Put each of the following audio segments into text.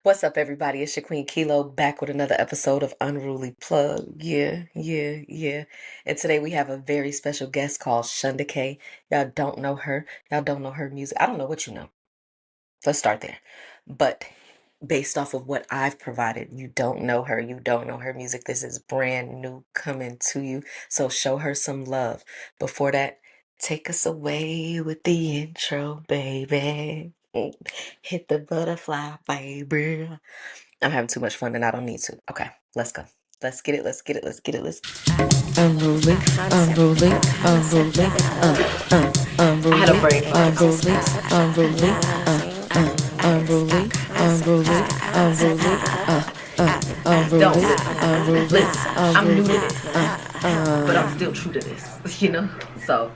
What's up, everybody? It's your Queen Kilo back with another episode of Unruly Plug. Yeah, yeah, yeah. And today we have a very special guest called Shunda K. Y'all don't know her. Y'all don't know her music. I don't know what you know. Let's start there. But based off of what I've provided, you don't know her. You don't know her music. This is brand new coming to you. So show her some love. Before that, take us away with the intro, baby. Hit the butterfly, baby. I'm having too much fun and I don't need to. Okay, let's go. Let's get it. Let's get it. Let's get it. Let's. Unruly, unruly, unruly, unruly, I had a break. unruly, unruly, unruly, unruly, unruly, Don't unruly, unruly, listen. I'm new to unruly, this, but I'm still true to this. So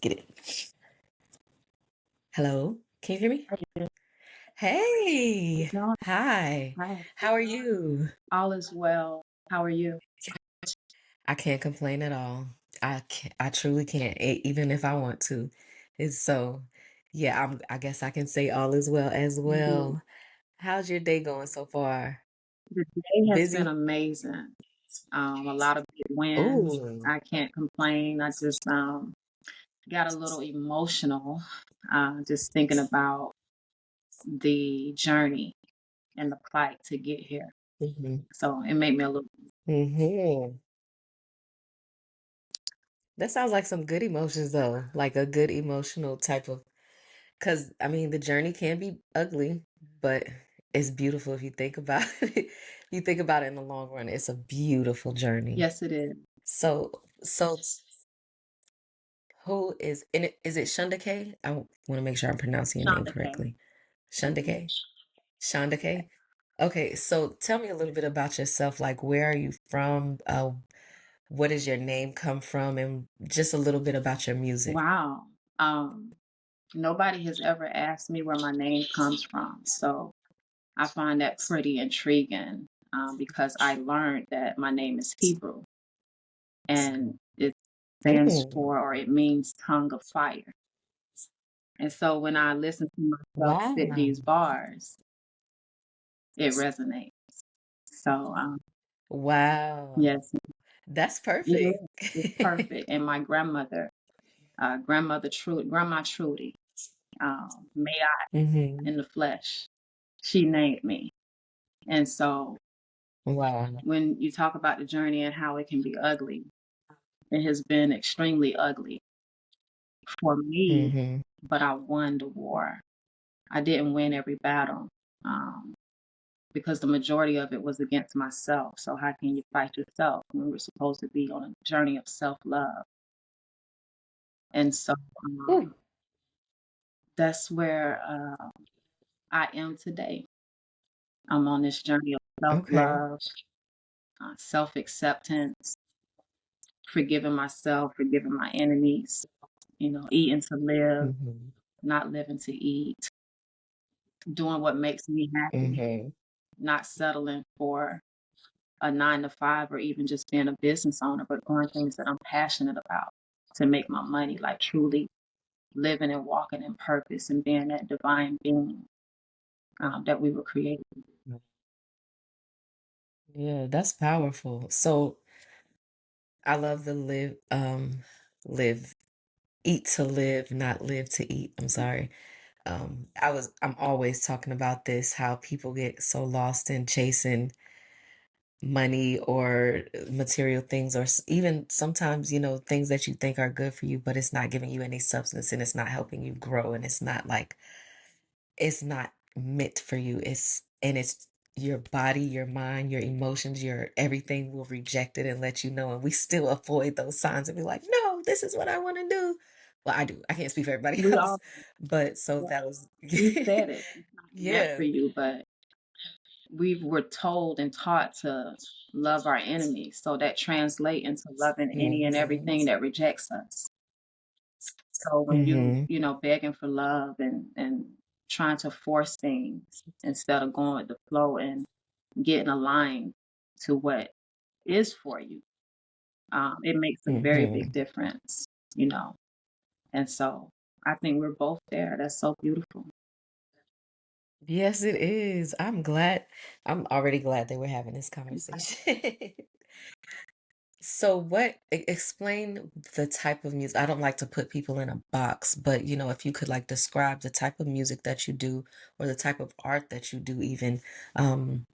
get it. Hello, can you hear me? Hey, no, hi. I- How are you? all is well. How are you? I can't complain at all. I truly can't, even if I want to. It's so, yeah, I guess I can say all is well as Mhm. well. How's your day going so far? The day has been Busy? amazing. A lot of big wins. Oh, I can't complain. I just got a little emotional, just thinking about the journey and the fight to get here. mm-hmm, So it made me a little. mm-hmm. That sounds like some good emotions though, like a good emotional type of, because I mean, the journey can be ugly, but it's beautiful if you think about it. You think about it in the long run, it's a beautiful journey. Yes, it is. So who is in it? Is it Shunda K? I want to make sure I'm pronouncing your name Shonda K. correctly. Shunda Mhm. K? Shunda K? Okay, so tell me a little bit about yourself. Like, where are you from? What does your name come from? And just a little bit about your music. Wow. Um, Nobody has ever asked me where my name comes from. So I find that pretty intriguing because I learned that my name is Hebrew and it stands Mm, for, or it means tongue of fire. And so when I listen to myself spit wow. these bars, it resonates. So, Wow. yes, That's it is. perfect. It's perfect. And my grandmother, Grandma Trudy, may I hmm in the flesh, she named me. And so Wow. when you talk about the journey and how it can be ugly, it has been extremely ugly for me, hmm but I won the war. I didn't win every battle um, because the majority of it was against myself. So, how can you fight yourself when we're supposed to be on a journey of self love? And so Ooh, that's where I am today. I'm on this journey of self okay. love, self acceptance, forgiving myself, forgiving my enemies, eating to live, hmm not living to eat, doing what makes me happy, hmm not settling for a 9 to 5 or even just being a business owner, but doing things that I'm passionate about to make my money, like truly living and walking in purpose and being that divine being that we were created. Yeah, that's powerful. So I love the live, eat to live, not live to eat. I'm sorry. I'm always talking about this, how people get so lost in chasing money or material things, or even sometimes, things that you think are good for you, but it's not giving you any substance and it's not helping you grow and it's not like it's not meant for you. It's your body, your mind, your emotions, your everything will reject it and let you know. And we still avoid those signs and be like, no, this is what I want to do. Well, I do. I can't speak for everybody We else. all, But so yeah, that was you said it. It's not meant yeah. for you, but we were told and taught to love our enemies. So that translate into loving any and hmm everything that rejects us. So when hmm begging for love and trying to force things instead of going with the flow and getting aligned to what is for you, it makes a very big hmm difference, you know. And so I think we're both there. That's so beautiful. Yes, it is. I'm already glad that we're having this conversation. So explain the type of music. I don't like to put people in a box, but if you could like describe the type of music that you do or the type of art that you do even, um,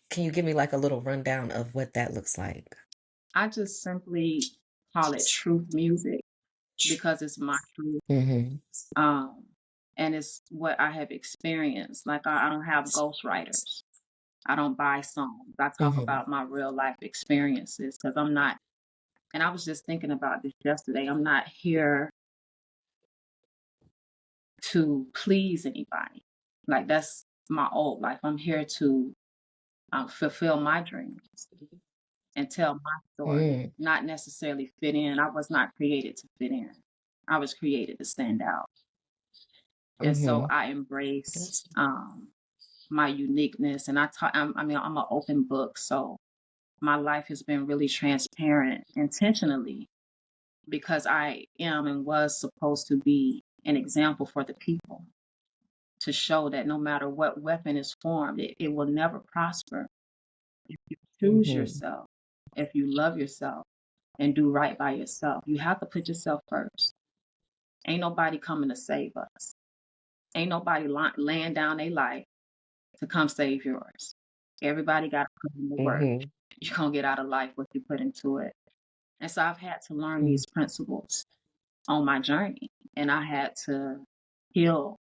can you give me like a little rundown of what that looks like? I just simply call it truth music because it's my truth. Mm-hmm. Um, and it's what I have experienced. Like I don't have ghostwriters. I don't buy songs. I talk Mm-hmm. about my real life experiences because I'm not, and I was just thinking about this yesterday. I'm not here to please anybody. Like that's my old life. I'm here to fulfill my dreams and tell my story, Mm-hmm. not necessarily fit in. I was not created to fit in. I was created to stand out. And so Mm-hmm. I embrace my uniqueness. And I mean, I'm an open book. So my life has been really transparent intentionally because I am and was supposed to be an example for the people to show that no matter what weapon is formed, it will never prosper. If you choose Mm-hmm. yourself, if you love yourself and do right by yourself, you have to put yourself first. Ain't nobody coming to save us. Ain't nobody laying down their life to come save yours. Everybody got to put in the work. Mm-hmm. You're going to get out of life what you put into it. And so I've had to learn these principles on my journey. And I had to heal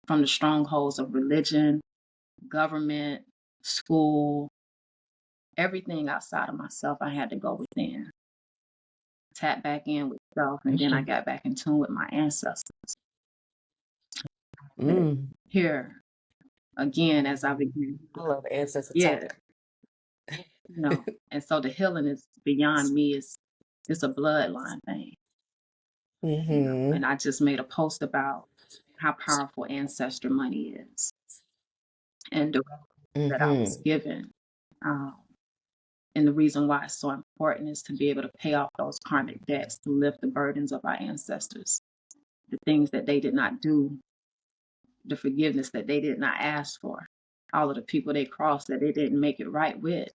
from the strongholds of religion, government, school, everything outside of myself. I had to go within, tap back in with self, and then I Mm-hmm. got back in tune with my ancestors. But Mm. here again, as I begin, I love ancestor yeah, talk. and so the healing is beyond me. It's a bloodline thing, Mm-hmm. and I just made a post about how powerful ancestor money is and the that I was Mm-hmm. given. Um, and the reason why it's so important is to be able to pay off those karmic debts, to lift the burdens of our ancestors, the things that they did not do, the forgiveness that they did not ask for, all of the people they crossed that they didn't make it right with.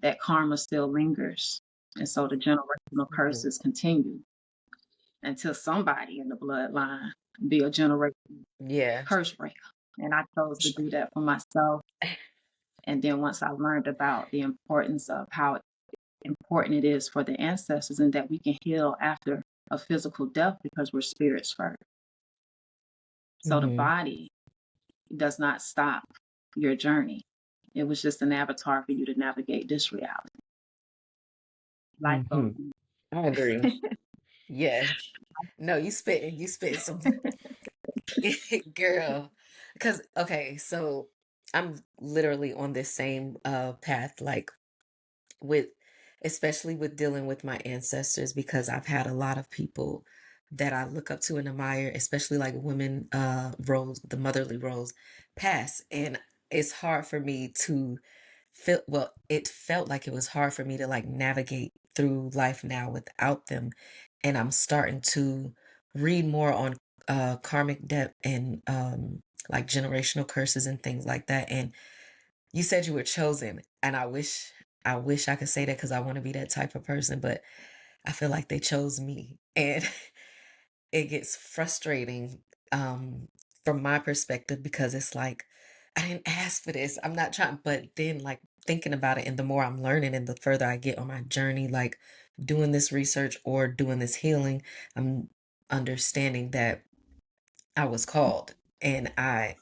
That karma still lingers. And so the generational Mm-hmm. curses continue until somebody in the bloodline be a generational Yeah. curse breaker. And I chose to do that for myself. And then once I learned about the importance of how important it is for the ancestors and that we can heal after a physical death because we're spirits first. So the Mm-hmm. body does not stop your journey. It was just an avatar for you to navigate this reality. Life Mm-hmm. goes on. I agree. Yeah. No, you spitting some girl. Because okay, so I'm literally on this same path, like with especially with dealing with my ancestors because I've had a lot of people that I look up to and admire, especially like women roles, the motherly roles pass. And it's hard for me to feel well, it felt like it was hard for me to like navigate through life now without them. And I'm starting to read more on karmic debt and like generational curses and things like that. And you said you were chosen, and I wish I could say that because I want to be that type of person, but I feel like they chose me. And it gets frustrating from my perspective because it's like I didn't ask for this. I'm not trying, but then like thinking about it and the more I'm learning and the further I get on my journey, like doing this research or doing this healing, I'm understanding that I was called and uh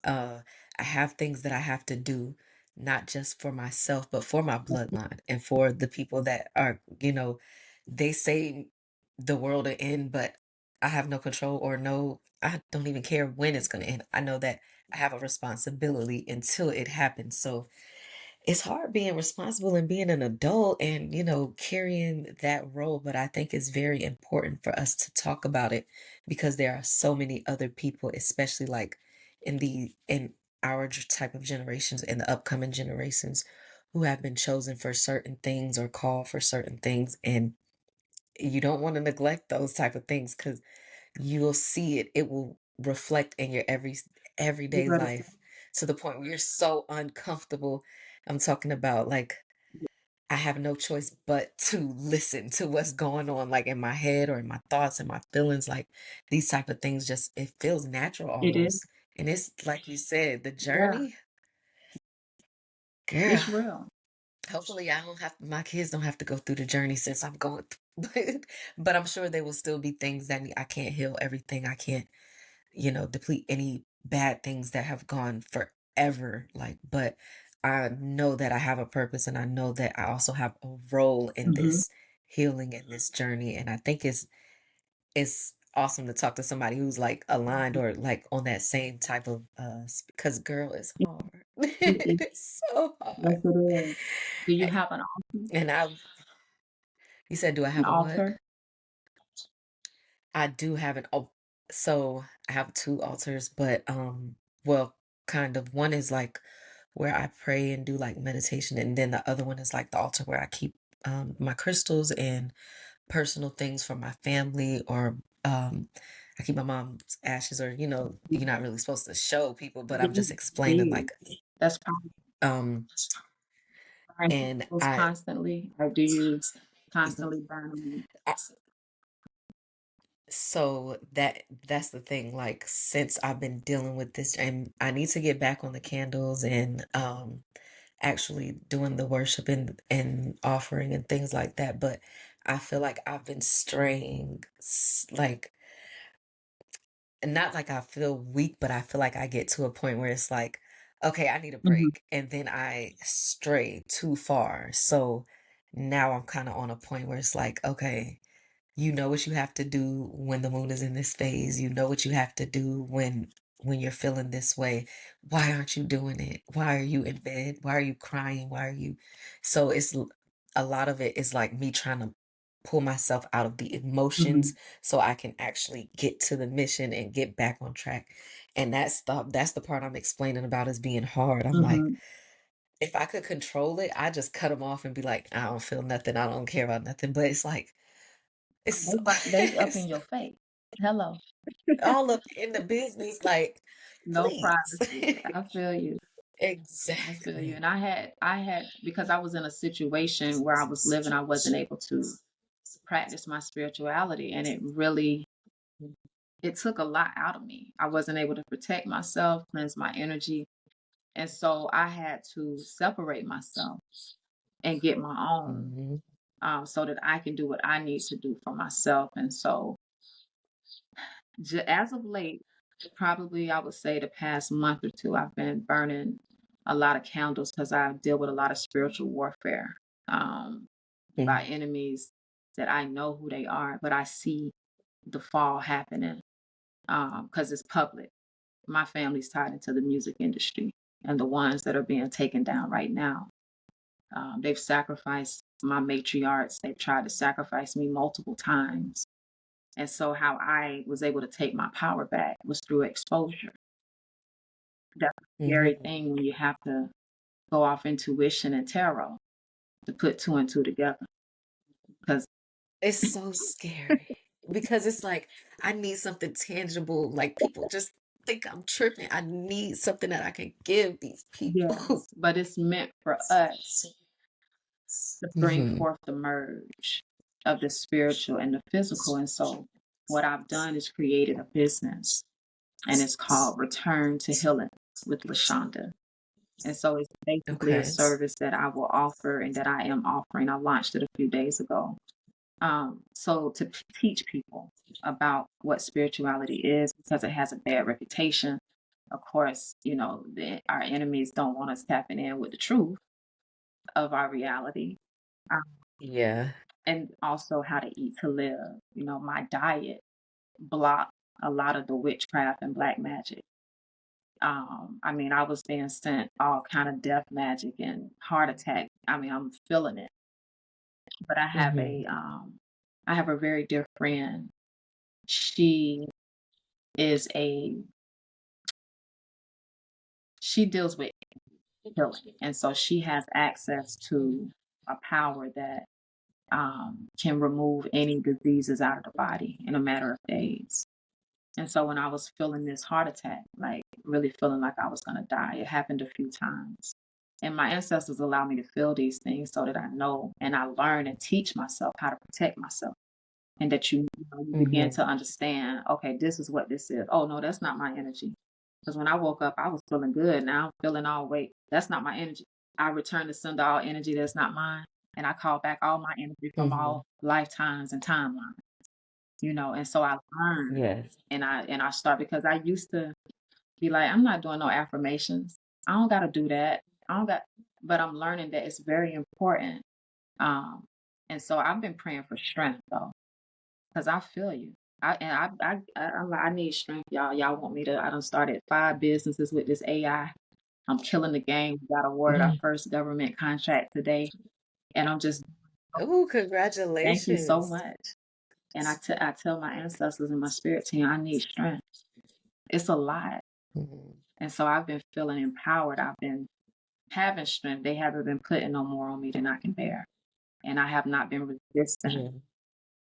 I have things that I have to do not just for myself but for my bloodline and for the people that are, they say the world will end but I have no control or no I don't even care when it's going to end. I know that I have a responsibility until it happens. So it's hard being responsible and being an adult and carrying that role, but I think it's very important for us to talk about it because there are so many other people, especially like in our type of generations and the upcoming generations, who have been chosen for certain things or called for certain things, and you don't want to neglect those type of things because you'll see it will reflect in your You everyday better life to the point where you're so uncomfortable. I'm talking about like I have no choice but to listen to what's going on, like in my head or in my thoughts and my feelings. Like these type of things, just it feels natural it is. almost. And it's like you said, the Yeah, journey, girl. it's real. Hopefully, I don't have my kids don't have to go through the journey since I'm going through. But I'm sure there will still be things that I can't heal everything. I can't, deplete any bad things that have gone forever. Like, but I know that I have a purpose and I know that I also have a role in Hmm. this healing and this journey. And I think it's awesome to talk to somebody who's like aligned or like on that same type of because girl, it's hard. It's so hard. Yes, it is. Do you A- have And you said, do I an have a what? altar? I do have so I have two altars, but well, kind of. One is like where I pray and do like meditation, and then the other one is like the altar where I keep my crystals and personal things for my family, or I keep my mom's ashes, or you're not really supposed to show people, but Do I'm just you explaining read? like That's probably um and I constantly, or do you constantly burn them? so that's the thing, like since I've been dealing with this and I need to get back on the candles and actually doing the worship and offering and things like that, but I feel like I've been straying like not like I feel weak, but I feel like I get to a point where it's like, okay, I need a Hmm. break, and then I stray too far. So now I'm kind of on a point where it's like, okay, you know what you have to do when the moon is in this phase. You know what you have to do when you're feeling this way. Why aren't you doing it? Why are you in bed? Why are you crying? Why are you so a lot of it is like me trying to pull myself out of the Hmm. emotions so I can actually get to the mission and get back on track. And that's the part I'm explaining about as being hard. I'm like, Hmm. if I could control it, I just cut them off and be like, I don't feel nothing. I don't care about nothing. But it's like it's They up in it's your face. Hello. all up in the business, like, No please. privacy. I feel you. I feel you. Exactly. And I had because I was in a situation where I was living, I wasn't able to practice my spirituality, and it took a lot out of me. I wasn't able to protect myself, cleanse my energy, and so I had to separate myself and get my own, Hmm. so that I can do what I need to do for myself. And so, as of late, probably I would say the past month or two, I've been burning a lot of candles because I deal with a lot of spiritual warfare, um, by Hmm. enemies that I know who they are, but I see the fall happening, because it's public. My family's tied into the music industry, and the ones that are being taken down right now, they've sacrificed my matriarchs. They've tried to sacrifice me multiple times. And so, how I was able to take my power back was through exposure. That's a scary Hmm. thing when you have to go off intuition and tarot to put two and two together. Because, It's so scary because it's like I need something tangible. Like people just think I'm tripping. I need something that I can give these people. yes, but it's meant for us to bring Hmm. forth the merge of the spiritual and the physical. And so, what I've done is created a business, and it's called Return to Healing with LaShonda. And so it's basically a Okay. service that I will offer and that I am offering. I launched it a few days ago. So to teach people about what spirituality is, because it has a bad reputation. Of course, our enemies don't want us tapping in with the truth of our reality, um, Yeah. and also how to eat to live. My diet blocked a lot of the witchcraft and black magic. I mean, I was being sent all kind of death magic and heart attack. I mean, I'm feeling it. But Hmm. I have a very dear friend. She is a she deals with healing, and so she has access to a power that, can remove any diseases out of the body in a matter of days. And so when I was feeling this heart attack, like really feeling like I was going to die. It happened a few times. And my ancestors allow me to feel these things so that I know and I learn and teach myself how to protect myself. And that you begin Mm-hmm. to understand, okay, this is what this is. Oh, no, that's not my energy. Because when I woke up, I was feeling good. Now I'm feeling all weight. That's not my energy. I return to sender all energy that's not mine. And I call back all my energy from Mm-hmm. all lifetimes and timelines, and so I learn Yes. and I start because I used to be like, I'm not doing no affirmations. I don't gotta do that. I don't got but I'm learning that it's very important. Um and so I've been praying for strength though, because I feel you. I need strength, y'all. Y'all want me to I done started 5 businesses with this AI. I'm killing the game. We got awarded our Mm-hmm. first government contract today. And I'm just Oh, thank you so congratulations. much. And I tell my ancestors and my spirit team, I need strength. It's a lot. Mm-hmm. And so I've been feeling empowered. I've been having strength. They haven't been putting no more on me than I can bear. And I have not been resisting Yeah.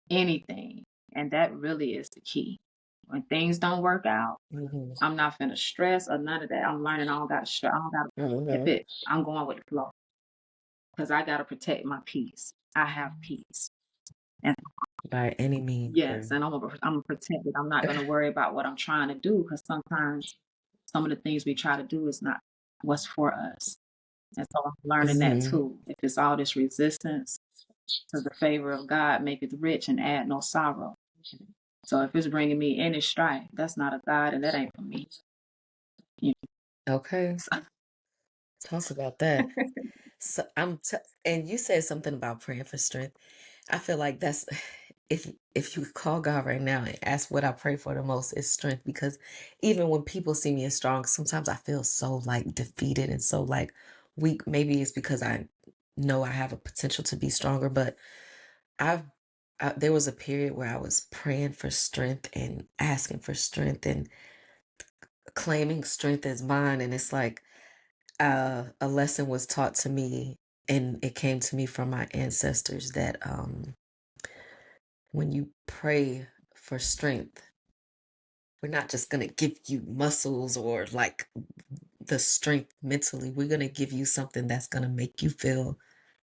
anything. And that really is the key. When things don't work out, Mm-hmm. I'm not finna stress or none of that. I'm learning I don't gotta stress. I don't gotta if Mm-hmm. it I'm going with the flow. Because I gotta protect my peace. I have peace. And By any means, yes, girl. and I'm gonna protect it. I'm not gonna worry about what I'm trying to do because sometimes some of the things we try to do is not what's for us. And so I'm learning that Mm-hmm. too. If it's all this resistance to the favor of God, maketh rich and add no sorrow. So if it's bringing me any strife, that's not of God and that ain't for me. You Okay. know, Talk about that. So and you said something about praying for strength. I feel like that's if you call God right now and ask what I pray for the most is strength because even when people see me as strong, sometimes I feel so like defeated and so like weak. Maybe it's because I know I have a potential to be stronger, but I've there was a period where I was praying for strength and asking for strength and claiming strength as mine, and it's like a lesson was taught to me and it came to me from my ancestors that when you pray for strength, we're not just going to give you muscles or like the strength mentally. We're going to give you something that's going to make you feel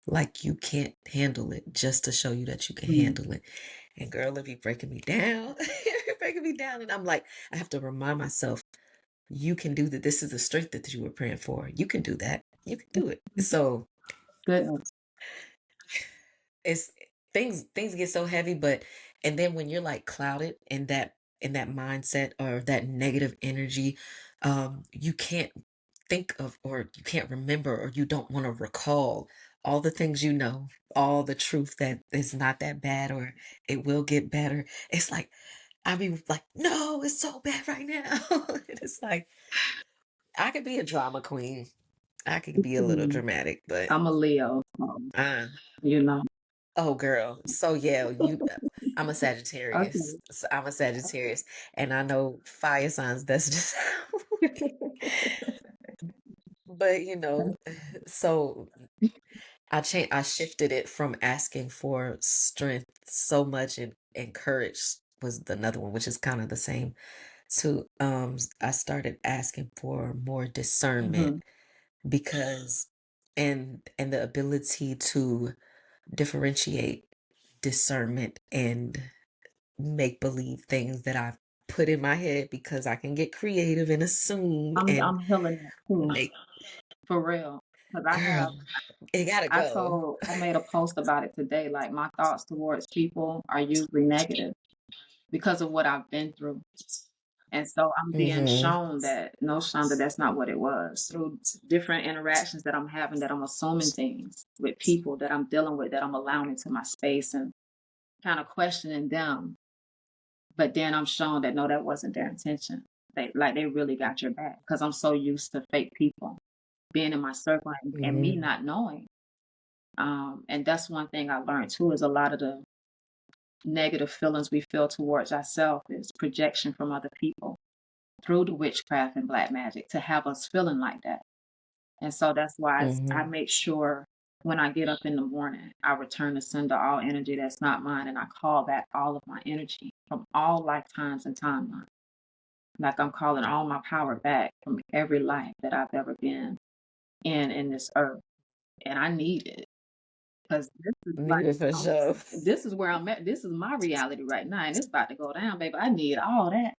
like you can't handle it just to show you that you can mm, handle it. And girl, if you breaking me down, you're breaking me down. And I'm like, I have to remind myself, you can do that. This is the strength that you were praying for. You can do that. You can do it. So goodness. it's things get so heavy, but and then when you're like clouded in that mindset or that negative energy, you can't think of or you can't remember or you don't want to recall all the things you know, all the truth that is not that bad or it will get better. It's like I mean like, no, it's so bad right now. And it's like I could be a drama queen. I could be a little Mm, dramatic, but I'm a Leo, uh you know. oh, girl. So yeah, I'm a Sagittarius. Okay. So I'm a Sagittarius, and I know fire signs. That's just, but so I shifted it from asking for strength so much and courage was another one, which is kind of the same. To I started asking for more discernment Hmm. because and the ability to differentiate discernment and make believe things that I've put in my head because I can get creative and assume and I'm healing that too, make for real. Because girl, it gotta go. I made a post about it today. Like my thoughts towards people are usually negative because of what I've been through. And so I'm being Mm-hmm. shown that no, Shonda, that's not what it was. Through different interactions that I'm having, that I'm assuming things with people that I'm dealing with, that I'm allowing into my space and kind of questioning them. But then I'm shown that no, that wasn't their intention. They really got your back because I'm so used to fake people being in my circle and me Mm-hmm. not knowing. And that's one thing I learned too is a lot of the negative feelings we feel towards ourselves is projection from other people through the witchcraft and black magic to have us feeling like that. And so that's why I Mm-hmm. make sure when I get up in the morning, I return to sender all energy that's not mine and I call back all of my energy from all lifetimes and timelines. Like I'm calling all my power back from every life that I've ever been in this earth. And I need it because this is like, Needed for sure. this is where I'm at. This is my reality right now, and it's about to go down, baby. I need all that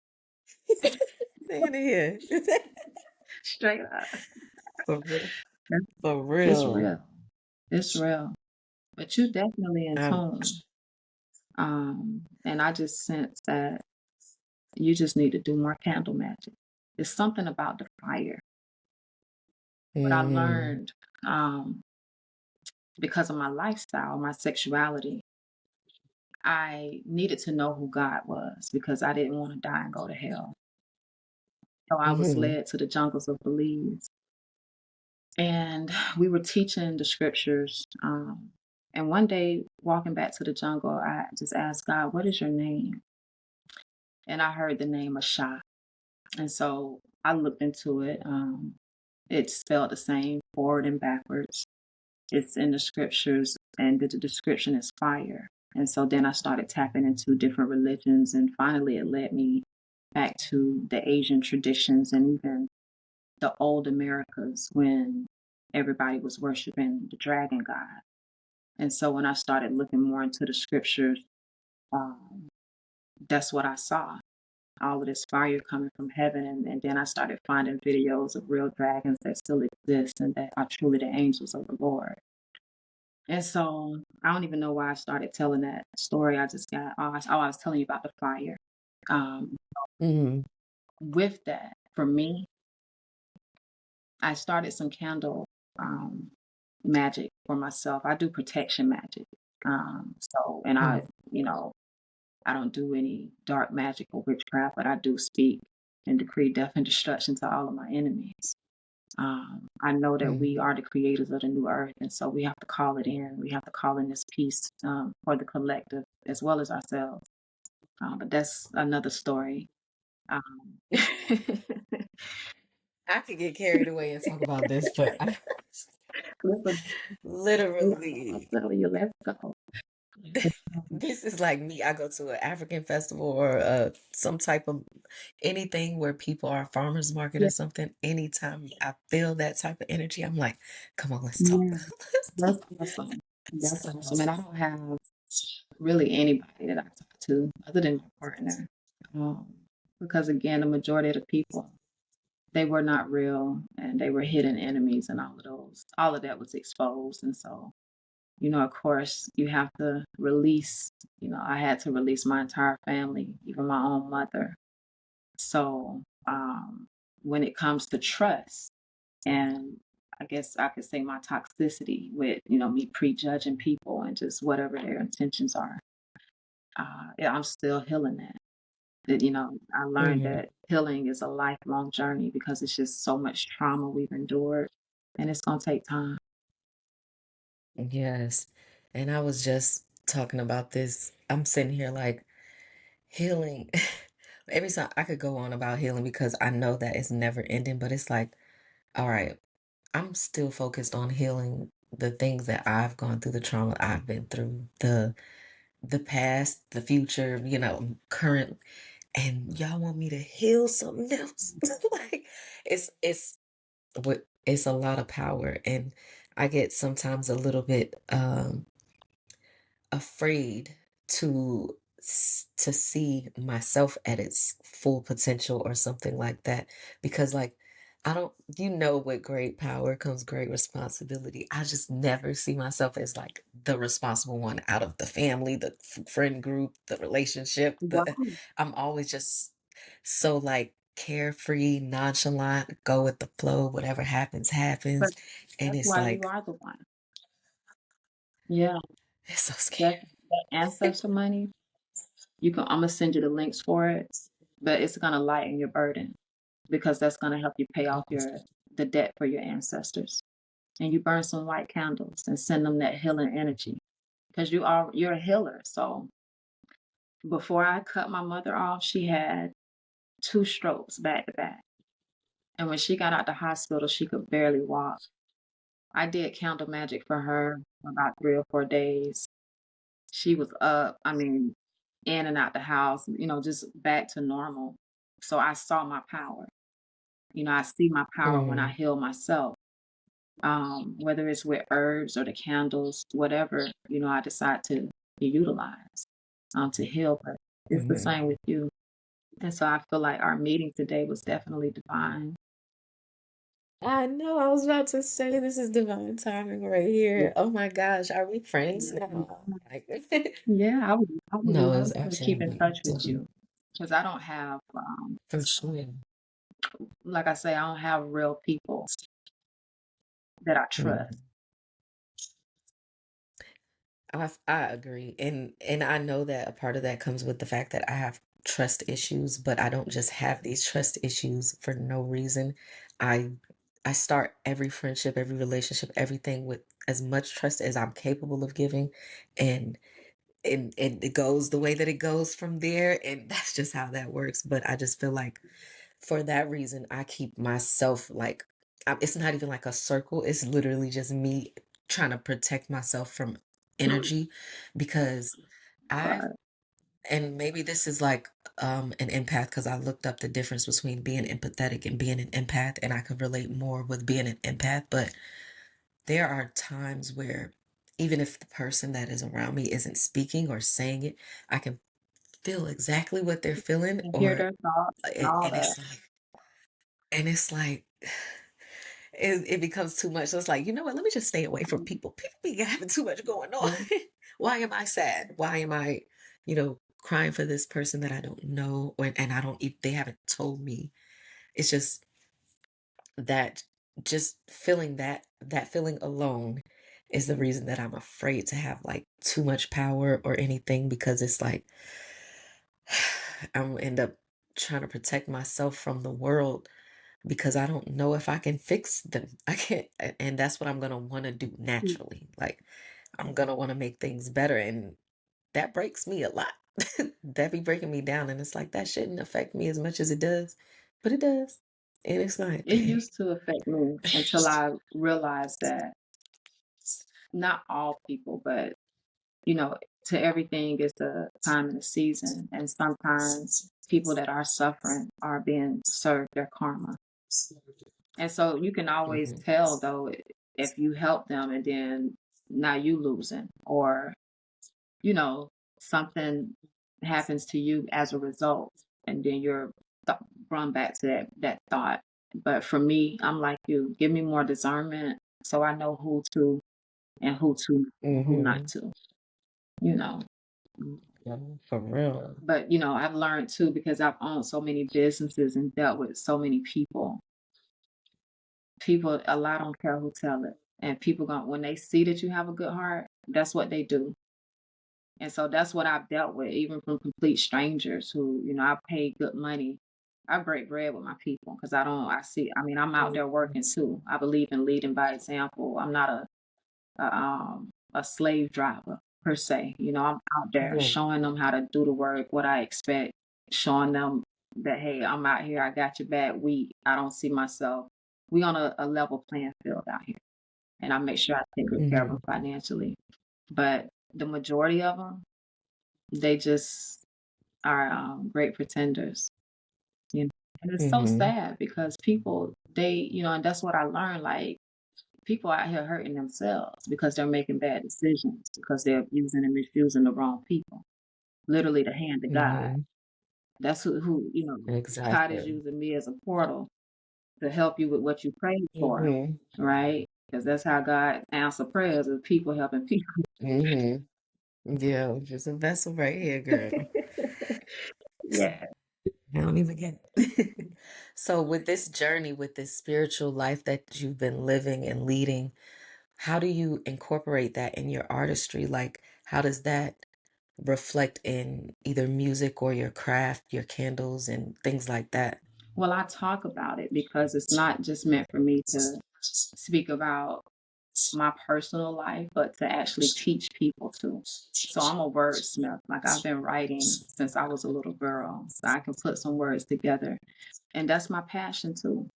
Staying in here. straight up. For real. It's For it's real. real. It's real. But you definitely in I'm tune. And I just sense that you just need to do more candle magic. There's something about the fire. What I hmm learned um, because of my lifestyle, my sexuality, I needed to know who God was because I didn't want to die and go to hell. So I was hmm led to the jungles of Belize. And we were teaching the scriptures. And one day, walking back to the jungle, I just asked God, "What is your name?" And I heard the name Asha. And so I looked into it. It's spelled the same forward and backwards. It's in the scriptures, and the description is fire. And so then I started tapping into different religions, and finally it led me back to the Asian traditions and even the old Americas when everybody was worshiping the dragon god. And so when I started looking more into the scriptures, um, that's what I saw. All of this fire coming from heaven. And then I started finding videos of real dragons that still exist and that are truly the angels of the Lord. And so I don't even know why I started telling that story. I just got, I was telling you about the fire. Um, hmm with that, for me, I started some candle um, magic for myself. I do protection magic. And I, you know, I don't do any dark magic or witchcraft, but I do speak and decree death and destruction to all of my enemies. I know that we hmm are the creators of the new earth, and so we have to call it in. We have to call in this peace for the collective as well as ourselves. But that's another story. Um, I could get carried away and talk about this, but I listen, I'm literally, telling you, let's go. this is like me. I go to an African festival or some type of anything where people are farmers market Yeah, or something. Anytime I feel that type of energy, I'm like, come on, let's talk. yeah, Let's that's talk. awesome. Let's That's talk. awesome. And I don't have really anybody that I talk to other than my partner. Um, because again, the majority of the people, they were not real and they were hidden enemies and all of that was exposed. And so, of course, you have to release, I had to release my entire family, even my own mother. So, when it comes to trust, and I guess I could say my toxicity with, me prejudging people and just whatever their intentions are, yeah, I'm still healing that. I learned hmm that healing is a lifelong journey because it's just so much trauma we've endured and it's going to take time. Yes. And I was just talking about this. I'm sitting here like healing. Every time I could go on about healing because I know that it's never ending, but it's like, all right, I'm still focused on healing the things that I've gone through, the trauma I've been through, the past, the future, current, and y'all want me to heal something else. Like it's a lot of power, and I get sometimes a little bit afraid to see myself at its full potential or something like that, because like I don't, with great power comes great responsibility. I just never see myself as like the responsible one out of the family, the friend group, the relationship, the Wow. I'm always just so like carefree, nonchalant, go with the flow, whatever happens But happens. And that's it's why you like are the one. Yeah. it's so scary. That ancestral money, I'm going to send you the links for it, but it's going to lighten your burden because that's going to help you pay off the debt for your ancestors. And you burn some white candles and send them that healing energy because you're a healer. So before I cut my mother off, she had two strokes back to back. And when she got out the hospital, she could barely walk. I did candle magic for her for about 3 or 4 days. She was up, I mean, in and out the house, just back to normal. So I saw my power. I see my power when I Mm, heal myself. Whether it's with herbs or the candles, whatever, I decide to utilize to heal. But it's the mhm. same with you. And so I feel like our meeting today was definitely divine. I know, I was about to say this is divine timing right here. Oh my gosh, are we friends now? Like, Yeah, I would no, it love was to keep in absolutely touch with you because I don't have, for sure. like I say, I don't have real people that I trust. Mhm. I agree. And I know that a part of that comes with the fact that I have trust issues, but I don't just have these trust issues for no reason. I I start every friendship, every relationship, everything with as much trust as I'm capable of giving, and and it goes the way that it goes from there, and that's just how that works. But I just feel like for that reason, I keep myself like it's not even like a circle. It's literally just me trying to protect myself from energy because I Right. and maybe this is like an empath because I looked up the difference between being empathetic and being an empath, and I could relate more with being an empath. But there are times where even if the person that is around me isn't speaking or saying it, I can feel exactly what they're feeling, And hear or their thoughts and all and that. it's like it becomes too much. So it's like, you know what? Let me just stay away from people. People be having too much going on. Yeah. Why am I sad? Why am I, crying for this person that I don't know, or and I don't. They haven't told me. It's just that, just feeling that feeling alone is the reason that I'm afraid to have like too much power or anything because it's like I'm end up trying to protect myself from the world because I don't know if I can fix them. I can't, and that's what I'm gonna want to do naturally. Like I'm gonna want to make things better, and that breaks me a lot. That be breaking me down, and it's like that shouldn't affect me as much as it does, but it does, and it's like, It used to affect me until I realized that not all people, but you know, to everything is a time and a season. And sometimes people that are suffering are being served their karma. And so you can always Mhm, tell though if you help them and then now you losing or, you know, something happens to you as a result and then you're th- run back to that thought. But for me, I'm like you, give me more discernment so I know who to and who not mhm. to, you know. Yeah, for real. But, I've learned too because I've owned so many businesses and dealt with so many people. People, a lot don't care who tell it. And people going when they see that you have a good heart, that's what they do. And so that's what I've dealt with, even from complete strangers who, I paid good money. I break bread with my people because I mean, I'm out there working too. I believe in leading by example. I'm not a slave driver per se. I'm out there Yeah. showing them how to do the work, what I expect, showing them that hey, I'm out here, I got your back. I don't see myself. We on a level playing field out here, and I make sure I take good care of them Mhm, financially. But the majority of them, they just are great pretenders. You know, and it's so mhm, sad because people and that's what I learned. Like people out here hurting themselves because they're making bad decisions because they're using and misusing the wrong people. Literally the hand of God. mhm. That's who God is Exactly. using me as a portal to help you with what you prayed for, Mhm, right? Because that's how God answer prayers of people helping people. mhm. Yeah, just a vessel right here, girl. Yeah. I don't even get it. So with this journey, with this spiritual life that you've been living and leading, how do you incorporate that in your artistry? Like, how does that reflect in either music or your craft, your candles and things like that? Well, I talk about it because it's not just meant for me to speak about my personal life, but to actually teach people too. So I'm a wordsmith. Like I've been writing since I was a little girl. So I can put some words together. And that's my passion too,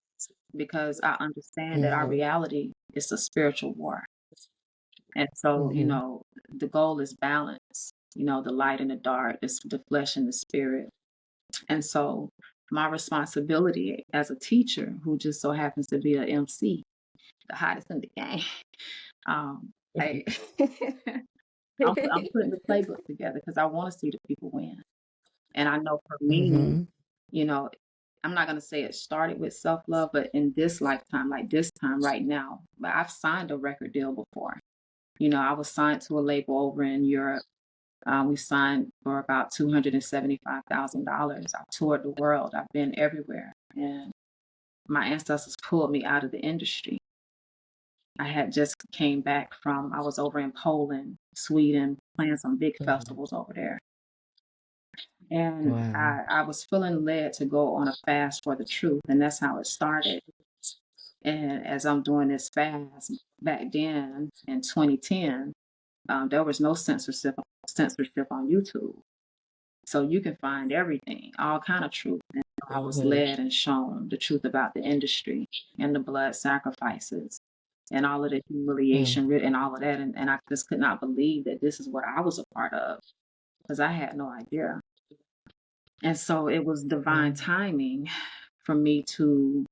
because I understand that our Mhm, reality is a spiritual war. And so, mhm, the goal is balance, the light and the dark, the flesh and the spirit. And so my responsibility as a teacher who just so happens to be an MC, the hottest in the game. I I'm putting the playbook together because I want to see the people win. And I know for me, Mm-hmm. you know, I'm not gonna say it started with self love, but in this lifetime, like this time right now, but I've signed a record deal before. I was signed to a label over in Europe. We signed for about $275,000. I've toured the world. I've been everywhere, and my ancestors pulled me out of the industry. I had just came back from. I was over in Poland, Sweden, playing some big Mm-hmm. festivals over there, and Wow. I was feeling led to go on a fast for the truth, and that's how it started. And as I'm doing this fast, back then in 2010, there was no censorship on YouTube. So you can find everything, all kind of truth. And I was Mm-hmm. led and shown the truth about the industry and the blood sacrifices and all of the humiliation and all of that. And I just could not believe that this is what I was a part of because I had no idea. And so it was divine Mm-hmm. timing for me to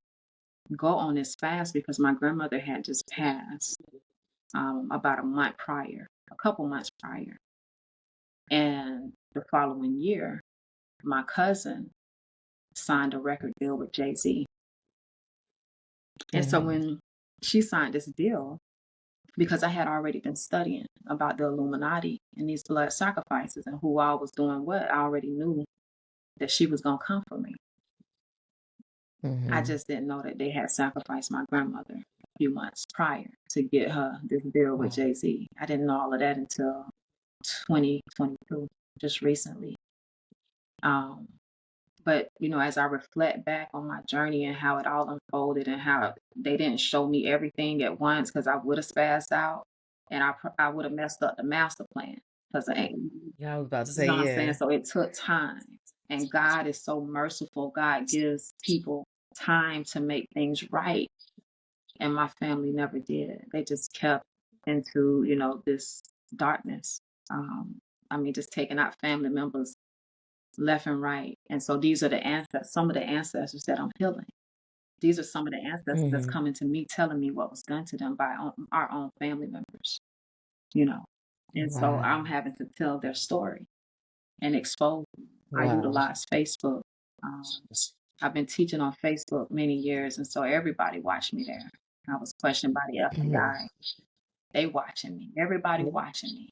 go on this fast because my grandmother had just passed about a couple months prior. And the following year, my cousin signed a record deal with Jay-Z. And so Mm-hmm. when she signed this deal, because I had already been studying about the Illuminati and these blood sacrifices and who all was doing what, I already knew that she was going to come for me. I Mm-hmm. just didn't know that they had sacrificed my grandmother a few months prior to get her this deal with Wow. Jay-Z. I didn't know all of that until 2022, just recently. Um, but as I reflect back on my journey and how it all unfolded and how they didn't show me everything at once because I would have spazzed out and I would have messed up the master plan because I ain't, Yeah, I was about to you say know what I'm saying? yeah. So it took time. And God is so merciful. God gives people time to make things right. And my family never did. They just kept into, this darkness. Um, I mean, just taking out family members left and right. And so these are some of the ancestors that I'm healing. These are some of the ancestors that's Mm-hmm. coming to me telling me what was done to them by our own family members, you know. And so I'm Wow. having to tell their story and expose them. I Wow. utilize Facebook. Um, I've been teaching on Facebook many years, and so everybody watched me there. I was questioned by the Mm-hmm. FBI. They watching me. Everybody watching me.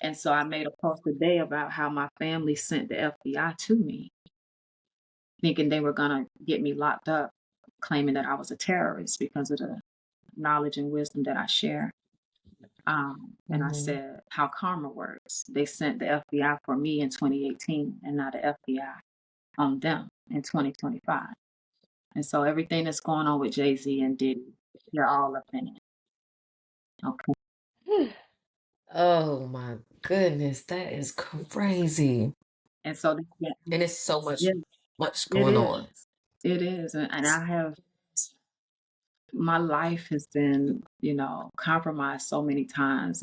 And so I made a post today about how my family sent the FBI to me, thinking they were gonna get me locked up, claiming that I was a terrorist because of the knowledge and wisdom that I share. And I Mm-hmm. said how karma works. They sent the FBI for me in 2018 and not the FBI on them in 2025. And so everything that's going on with Jay-Z and Diddy, they're all up in it. Okay. Oh my goodness, that is crazy. And so, And it's so yeah, much it going on. is. It is. And I have, my life has been, compromised so many times.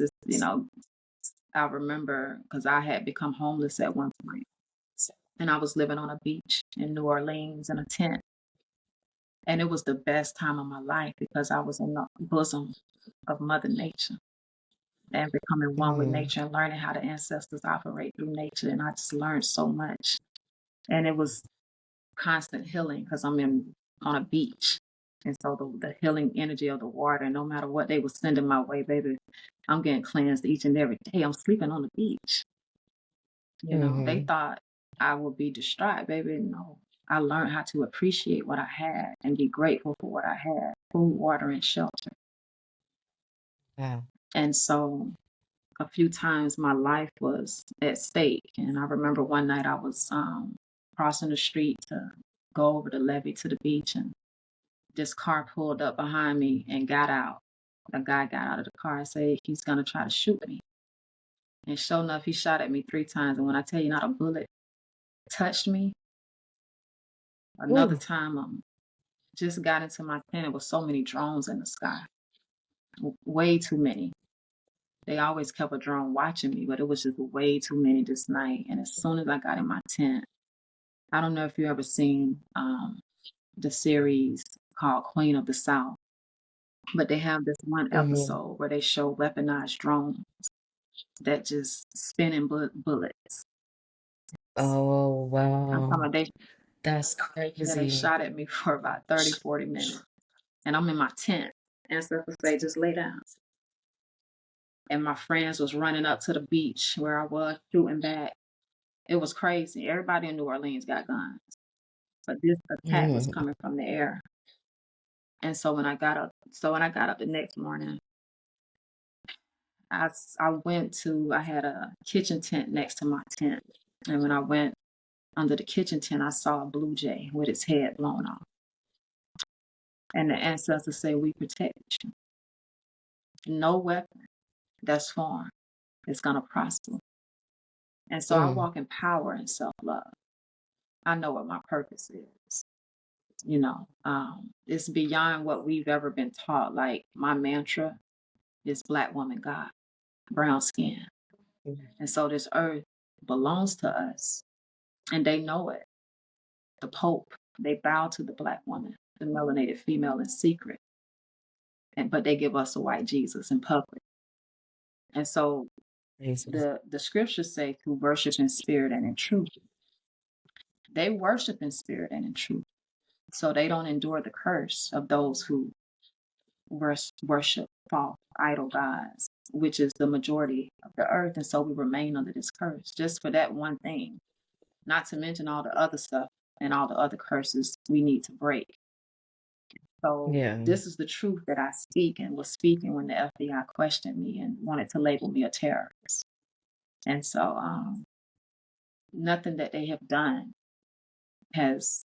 I remember because I had become homeless at one point and I was living on a beach in New Orleans in a tent. And it was the best time of my life because I was in the bosom of Mother Nature and becoming one with Mm-hmm. nature and learning how the ancestors operate through nature. And I just learned so much. And it was constant healing because on a beach. And so the healing energy of the water, no matter what they were sending my way, baby, I'm getting cleansed each and every day. I'm sleeping on the beach. They Mm-hmm. thought I would be distraught, baby. No, I learned how to appreciate what I had and be grateful for what I had: food, water, and shelter. Wow. And so a few times my life was at stake. And I remember one night I was crossing the street to go over the levee to the beach, and this car pulled up behind me and got out. A guy got out of the car and said he's gonna try to shoot me. And sure enough, he shot at me 3 times. And when I tell you not a bullet touched me, another Ooh. time just got into my tent. It was so many drones in the sky, way too many. They always kept a drone watching me, but it was just way too many this night. And as soon as I got in my tent, I don't know if you ever seen the series called Queen of the South, but they have this one Mm-hmm. episode where they show weaponized drones that just spinning bullets. Oh, I'm talking wow. about they, That's yeah, they crazy. shot at me for about 30, 40 minutes. And I'm in my tent. And so say, just lay down. And my friends was running up to the beach where I was shooting back. It was crazy. Everybody in New Orleans got guns. But this attack was Mm-hmm. coming from the air. And so when I got up the next morning, I had a kitchen tent next to my tent. And when I went under the kitchen tent, I saw a blue jay with its head blown off. And the ancestors say, we protect you. No weapon that's formed is going to prosper. And so I Mm. walk in power and self love. I know what my purpose is. It's beyond what we've ever been taught. Like my mantra is Black woman God, brown skin. And so this earth belongs to us, and they know it. The Pope, they bow to the Black woman, the melanated female in secret, but they give us a white Jesus in public. And so Jesus. the scriptures say to worship in spirit and in truth. They worship in spirit and in truth. So they don't endure the curse of those who worship false idol gods, which is the majority of the earth. And so we remain under this curse just for that one thing, not to mention all the other stuff and all the other curses we need to break. So Yeah. this is the truth that I speak and was speaking when the FBI questioned me and wanted to label me a terrorist. And so nothing that they have done has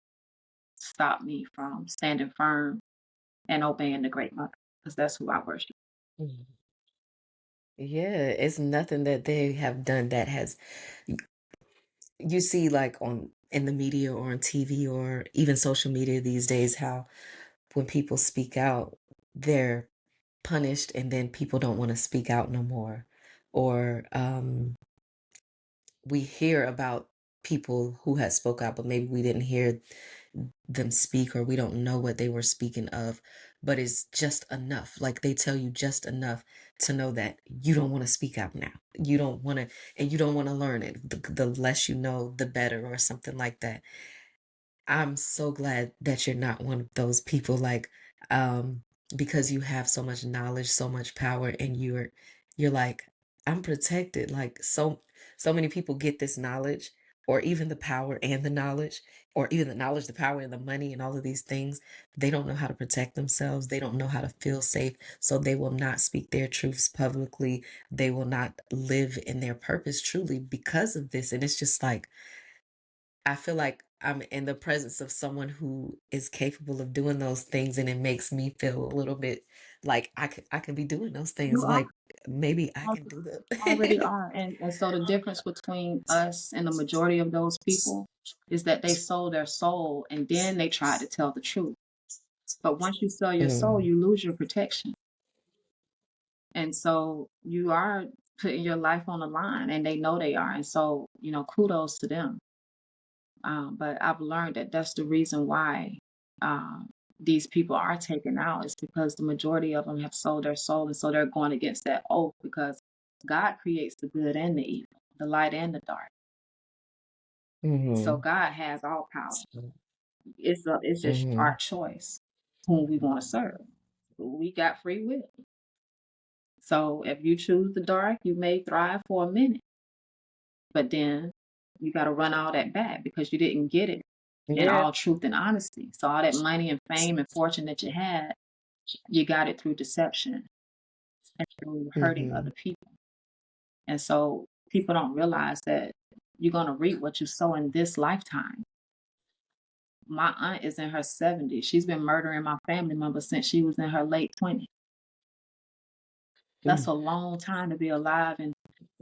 stopped me from standing firm and obeying the Great Mother, because that's who I worship. Mhm. Yeah, it's nothing that they have done that has you see like on in the media or on TV or even social media these days how when people speak out, they're punished and then people don't want to speak out no more. Or we hear about people who had spoke out, but maybe we didn't hear them speak or we don't know what they were speaking of, but it's just enough. Like they tell you just enough to know that you don't want to speak out now. You don't want to, and you don't want to learn it. The less you know, the better, or something like that. I'm so glad that you're not one of those people um because you have so much knowledge, so much power and you're like I'm protected. Like so many people get this knowledge or even the power and the knowledge or even the knowledge, the power and the money and all of these things. They don't know how to protect themselves. They don't know how to feel safe, so they will not speak their truths publicly. They will not live in their purpose truly because of this. And it's just like I feel like I'm in the presence of someone who is capable of doing those things, and it makes me feel a little bit like I could be doing those You things. are Like maybe I al- can do them. already are. And so the difference between us and the majority of those people is that they sold their soul and then they tried to tell the truth. But once you sell your soul, Mm, you lose your protection. And so you are putting your life on the line and they know they are. And so, kudos to them. But I've learned that that's the reason why these people are taken out is because the majority of them have sold their soul. And so they're going against that oath because God creates the good and the evil, the light and the dark. So mhm, God has all power. It's just our mhm. choice whom we want to serve. We got free will. So if you choose the dark, you may thrive for a minute, but then you got to run all that back because you didn't get it in Yeah. all truth and honesty. So all that money and fame and fortune that you had, you got it through deception and through hurting other Mhm. people. And so people don't realize that you're going to reap what you sow in this lifetime. My aunt is in her 70s. She's been murdering my family members since she was in her late 20s. That's Mm, a long time to be alive.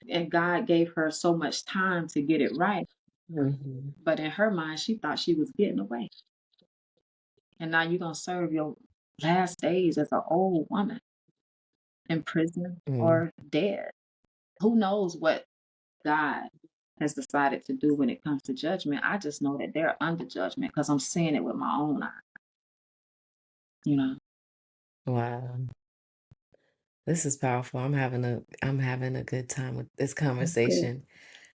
And God gave her so much time to get it right. mhm, But in her mind, she thought she was getting away. And now you're going to serve your last days as an old woman in prison mm, or dead. Who knows what God has decided to do when it comes to judgment. I just know that they're under judgment because I'm seeing it with my own eye, you know. Wow. This is powerful. I'm having a good time with this That's good. conversation.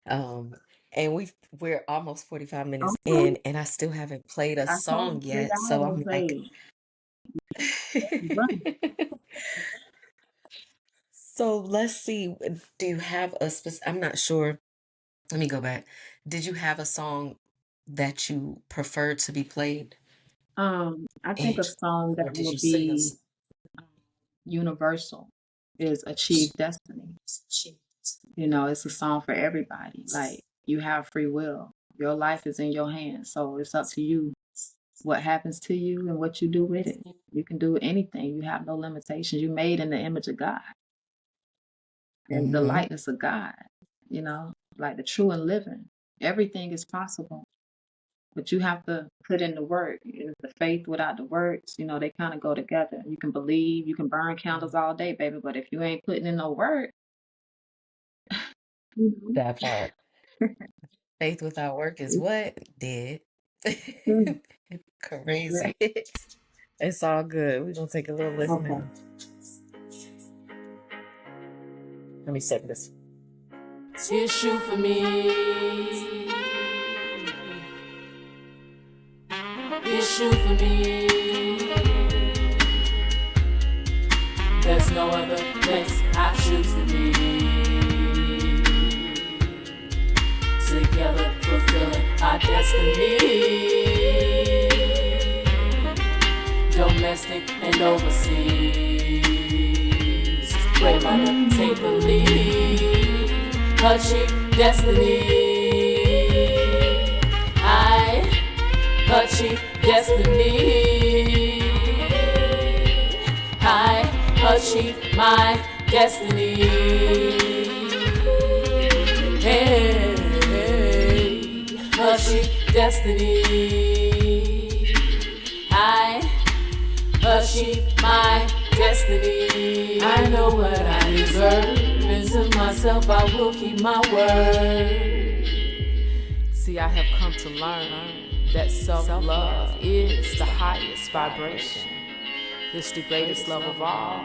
Um, and we're almost 45 minutes Okay. in, and I still haven't played a I told song you three yet. So hours. I'm like, Hey, run. so let's see. Do you have a specific? I'm not sure. Let me go back. Did you have a song that you preferred to be played? I think And a song or that did will you sing be us? universal is Achieve Destiny. You know, it's a song for everybody. Like, you have free will. Your life is in your hands. So it's up to you what happens to you and what you do with it. You can do anything. You have no limitations. You're made in the image of God and the Mm-hmm. likeness of God, you know, like the true and living. Everything is possible, but you have to put in the work. The faith without the works, you know, they kind of go together. You can believe, you can burn candles all day, baby, but if you ain't putting in no work, you That part. Faith without work is know, what? Dead. it's Crazy. It's all good. We're gonna take a little listen okay. now. Let me set this. Issue for me, issue for me. There's no other place I choose to be. Together fulfilling our destiny. Domestic and overseas. Great mother, take the lead. Achieve destiny. I achieve destiny. I achieve my destiny. Hey, achieve destiny. I achieve my destiny. I know what I deserve, and to myself I will keep my word. See, I have come to learn that self-love is the highest vibration. It's the greatest love of all.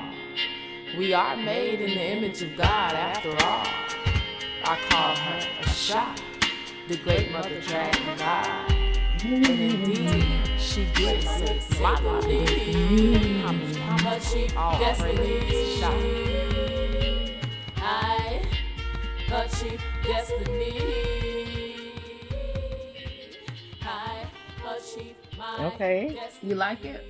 We are made in the image of God after all. I call her a shot, the great mother dragon God. And indeed, she did say, my belief. But she destiny. Shot. I achieve destiny. I achieve my Okay. You like destiny. it?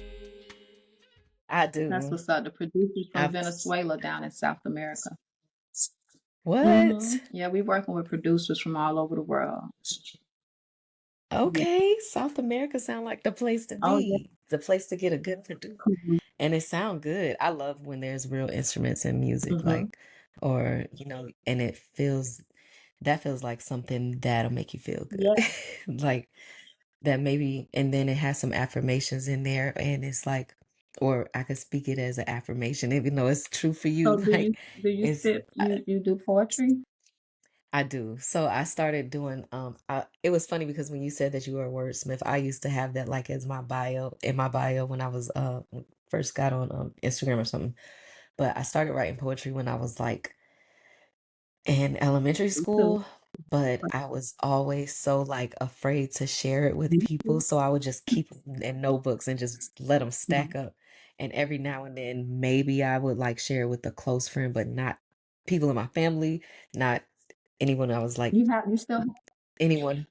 I That's do. what's up. The producers from I've Venezuela down in South America. what? Yeah, we working with producers from all over the world. Yeah. Okay, South America sound like the place to Oh, yeah. be. The place to get a good producer. And it sound good. I love when there's real instruments in music, Mm-hmm. like, or, and that feels like something that'll make you feel good. Yeah. Like that maybe, and then it has some affirmations in there, and it's like, or I could speak it as an affirmation, even though it's true for So you. do you Like, do you it's, spit you do poetry? I do. So I started doing it was funny because when you said that you were a wordsmith, I used to have that like as my bio in my bio when I was first got on Instagram or something. But I started writing poetry when I was like in elementary Me too. school, but I was always so like afraid to share it with people, so I would just keep them in notebooks and just let them stack Mhm. up. And every now and then maybe I would like share it with a close friend, but not people in my family, not anyone I was like You still have anyone.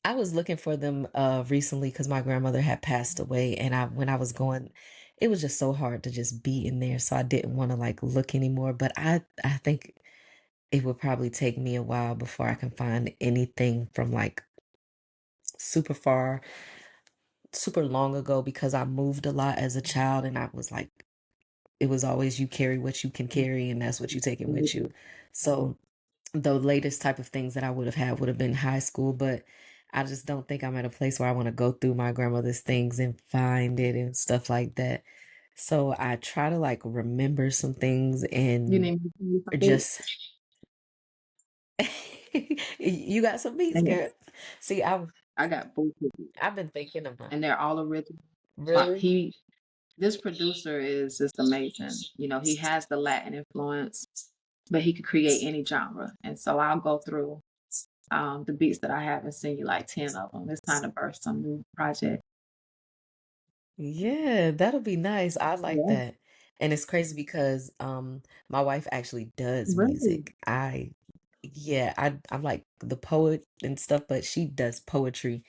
I was looking for them recently because my grandmother had passed away, and I when I was going, it was just so hard to just be in there, so I didn't want to like look anymore. But I think it would probably take me a while before I can find anything from like super far, super long ago because I moved a lot as a child, and I was like, it was always you carry what you can carry, and that's what you taking with you. So the latest type of things that I would have had would have been high school, but I just don't think I'm at a place where I want to go through my grandmother's things and find it and stuff like that. So I try to like remember some things you and need me to sing you some beats? just You got some beats, And girl. See, I got both of them, I've been thinking about and they're all original. But really. this producer is just amazing. You know, he has the Latin influence, but he could create any genre. And so I'll go through the beats that I have and send you like 10 of them. It's time to birth some new project. Yeah, that'll be nice. I like Yeah, that. And it's crazy because my wife actually does really. music. Yeah, I'm like the poet and stuff, but she does poetry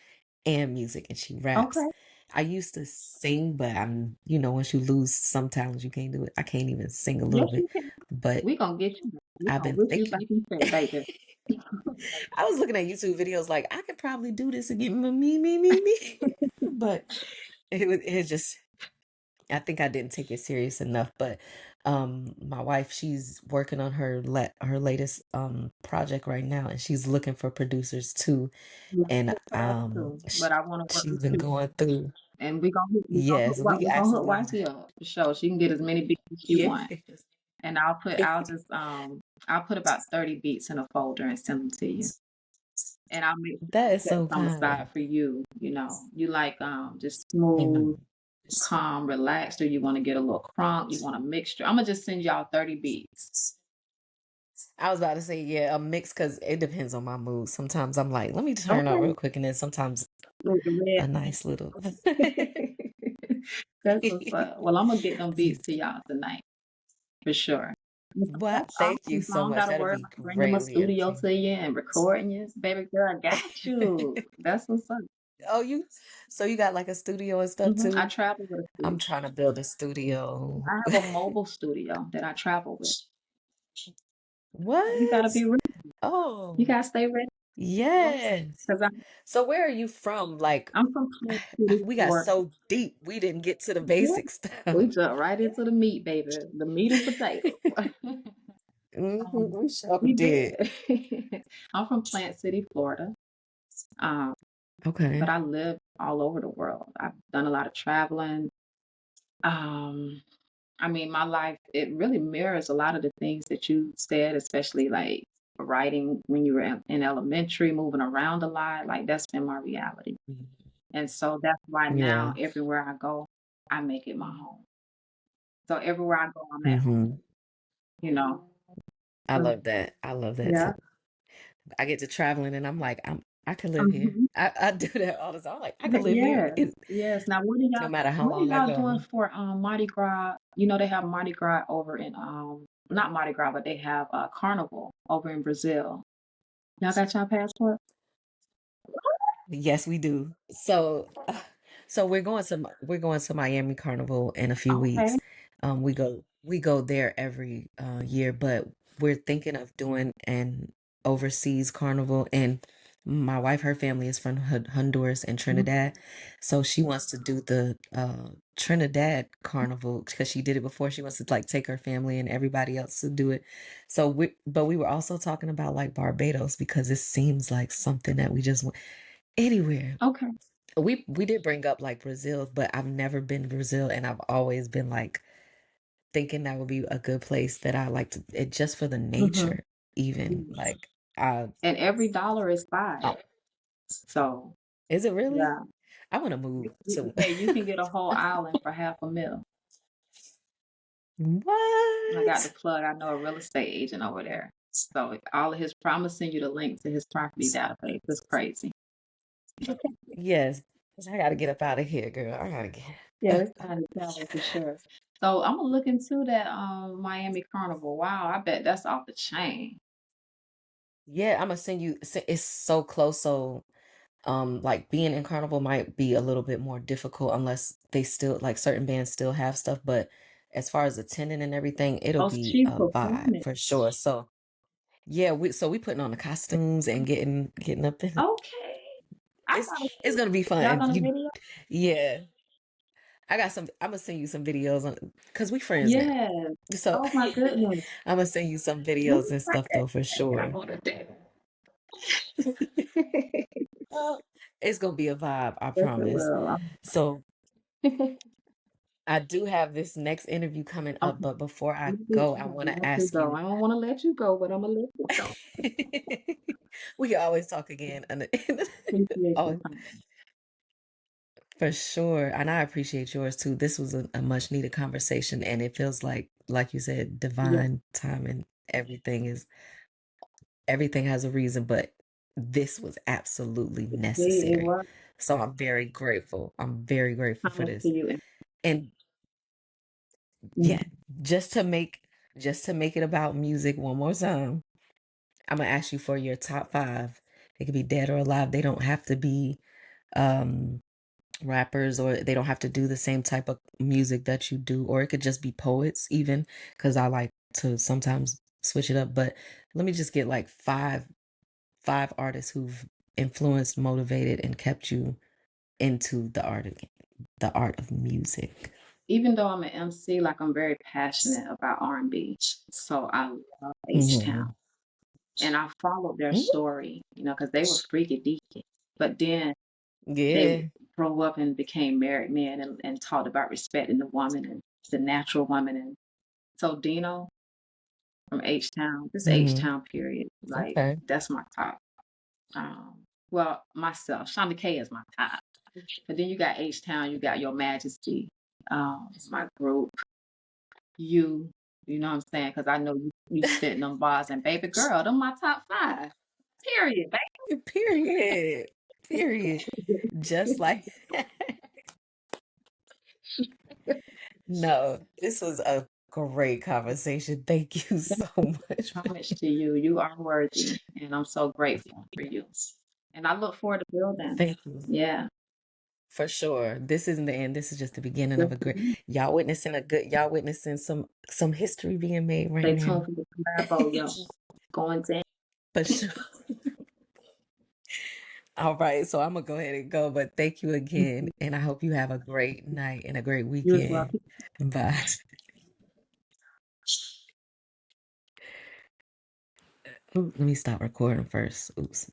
and music and she raps. Okay. I used to sing, but once you lose some talents, you can't do it. I can't even sing a Yes, little bit. you can. But We gonna get you. We I've gonna been whip you back thinking. in shape, baby. I was looking at YouTube videos like I could probably do this and get me. But it just I think I didn't take it serious enough, but my wife, she's working on her latest project right now and she's looking for producers too. Yeah, And that's fast too. But I want to work she's with been you, going through, and yes, we we gonna hook actually wifey up for sure. She can get as many beats as she yeah. want, and I'll put about 30 beats in a folder and send them to you. And I'll make sure That I is set so some aside kind. for you. You know, you like just smooth, Mhm. calm, relaxed, or you want to get a little crunk, you want a mixture. I'm gonna just send y'all 30 beats. I was about to say, yeah, a mix because it depends on my mood. Sometimes I'm like, let me turn up Okay. real quick, and then sometimes With the a nice little. red. That's what's up. Well, I'm gonna get them beats to y'all tonight for sure. Well, That's thank you awesome. So I so don't much. gotta That'll worry be about bringing my greatly studio appreciated. to you and recording you. Baby girl, I got you. That's what's up. Oh, so you got like a studio and stuff I too? travel with a I'm studio. trying to build a studio. I have a mobile studio that I travel with. You gotta What? be ready. You Oh, gotta stay ready. yes. Because So where are you from? Like, I'm from Plant City, we got Florida. so deep, we didn't get to the Yeah. basic We stuff. jump right into the meat, baby. The meat and potatoes. We sure We did. did. I'm from Plant City, Florida. Um, but Okay. I live all over the world. I've done a lot of traveling. Um, I mean, my life, it really mirrors a lot of the things that you said, especially like writing when you were in elementary, moving around a lot. Like that's been my reality. And so that's why now Yeah. everywhere I go, I make it my home. So everywhere I go, I'm at home, Hmm. you know. I So, love that. I love that yeah. too. I get to traveling and I'm like, I could live here. Mhm. I do that all the time. I'm like, I could But live here. yes, yes. Now, No matter how what are long I y'all go. doing for Mardi Gras? You know, they have Mardi Gras over in not Mardi Gras, but they have Carnival over in Brazil. Y'all got y'all passport? Yes, we do. So we're going to Miami Carnival in a few Okay. weeks. We go there every year, but we're thinking of doing an overseas carnival. And my wife, her family is from Honduras and Mhm. Trinidad, so she wants to do the Trinidad carnival because she did it before. She wants to like take her family and everybody else to do it. But we were also talking about like Barbados because it seems like something that we just want anywhere. Okay. We did bring up like Brazil, but I've never been to Brazil and I've always been like thinking that would be a good place that I like to it just for the Hmm. nature even like I And every dollar is five. oh, So is it really? yeah, I want to move to hey, you can get a whole island for half a mil. I got the what? plug. I know a real estate agent over there. So all of his, I'm gonna send you the link to his property database. It's crazy. Yes. 'Cause I gotta get up out of here, girl. I gotta Yeah, get it's time to travel for sure. So I'm gonna look into that Miami Carnival. Wow, I bet that's off the chain. yeah, I'm gonna send you it's so close, so like being in carnival might be a little bit more difficult unless they still like certain bands still have stuff, but as far as attending and everything, it'll Those be chief a vibe performance. for sure. So yeah, we putting on the costumes and getting up in Okay. I it's gotta it's see. gonna be fun. Y'all And gonna video? yeah, I'm gonna send you some videos on because we friends now. Yes. So Oh my goodness. I'm gonna send you some Let videos me and write stuff that though for down. sure. Uh, it's gonna be a vibe, I Yes, it promise. will. So I do have this next interview coming I'm up, but before I gonna go, I want to let you ask go. you. I don't want to let you go, but I'm gonna let you go. We can always talk again. Appreciate your Oh, time. for sure. And I appreciate yours too. This was a much needed conversation, and it feels like you said, Yeah, divine timing. Everything has a reason, but this was absolutely it necessary. was So I'm very grateful. I'm very grateful for coming to this. you. And And yeah, just to make just to make it about music one more time, I'm gonna ask you for your top five. They could be dead or alive. They don't have to be um rappers, or they don't have to do the same type of music that you do, or it could just be poets even, because I like to sometimes switch it up. But let me just get like five artists who've influenced, motivated, and kept you into the art of music. even though I'm an MC, like I'm very passionate about R&B. So I love Hmm. H-Town. And I followed their story, because they were freaky deaky. But then they Yeah. grew up and became married men and taught about respecting the woman and the natural woman. And so Dino from H-Town, this Hmm. H-Town period, like Okay. that's my top. Well, myself, Shunda K is my top. But then you got H-Town, you got Your Majesty, my group, you, you know what I'm saying? Because I know you spitting them bars and baby girl, them my top five. Period, Period. Period. Just like no, this was a great conversation. Thank you baby. so much. Homage to you. You are worthy, and I'm so grateful for you. And I look forward to building. Thank you. Yeah. For sure. This isn't the end. This is just the beginning of a great y'all witnessing some history being made right Stay now. tuned for the collabo, yo. Going down. For sure. All right. So I'm gonna go ahead and go, but thank you again. And I hope you have a great night and a great You as well. weekend. Bye. Ooh, let me stop recording first. Oops.